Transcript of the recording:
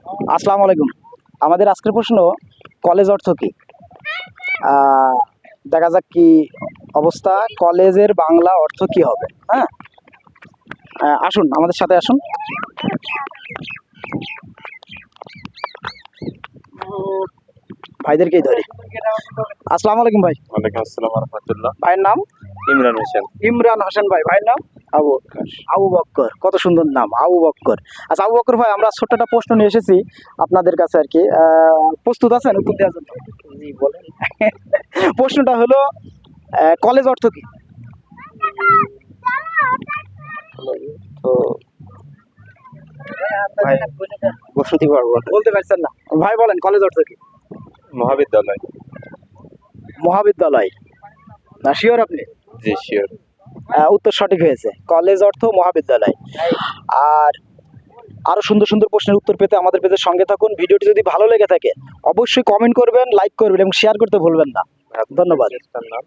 আসসালামু আলাইকুম। আমাদের আজকের প্রশ্ন, কলেজ অর্থ কি? দেখা যাক কি অবস্থা। কলেজের বাংলা অর্থ কি হবে? হ্যাঁ, আসুন আমাদের সাথে আসুন। ভাইদেরকেই ধরি। আসসালামু আলাইকুম ভাই। ওয়ালাইকুম আসসালাম ওয়া রাহমাতুল্লাহ। ভাইয়ের নাম? ইমরান হোসেন। ইমরান হোসেন ভাই। ভাইয়ের নাম? আবু বকর। আবু বক্কর। কত সুন্দর নাম, আবু বক্কর। আচ্ছা আবু বক্কর ভাই, আমরা ছোট্ট একটা প্রশ্ন নিয়ে এসেছি আপনাদের কাছে আর কি। প্রস্তুত আছেন উত্তর দেওয়ার জন্য? জি বলেন। প্রশ্নটা হলো, কলেজ অর্থ কি? তো ভাই বসতি পারবো না। বলতে পারছেন না ভাই, বলেন কলেজ অর্থ কি? মহাবিদ্যালয়। মহাবিদ্যালয় না, শিওর আপনি? জি শিওর। উত্তর সঠিক হয়েছে, কলেজ অর্থ মহাবিদ্যালয়। আর আরো সুন্দর সুন্দর প্রশ্নের উত্তর পেতে আমাদের পেজের সঙ্গে থাকুন। ভিডিওটি যদি ভালো লেগে থাকে অবশ্যই কমেন্ট করবেন, লাইক করবেন এবং শেয়ার করতে ভুলবেন না। ধন্যবাদ। নাম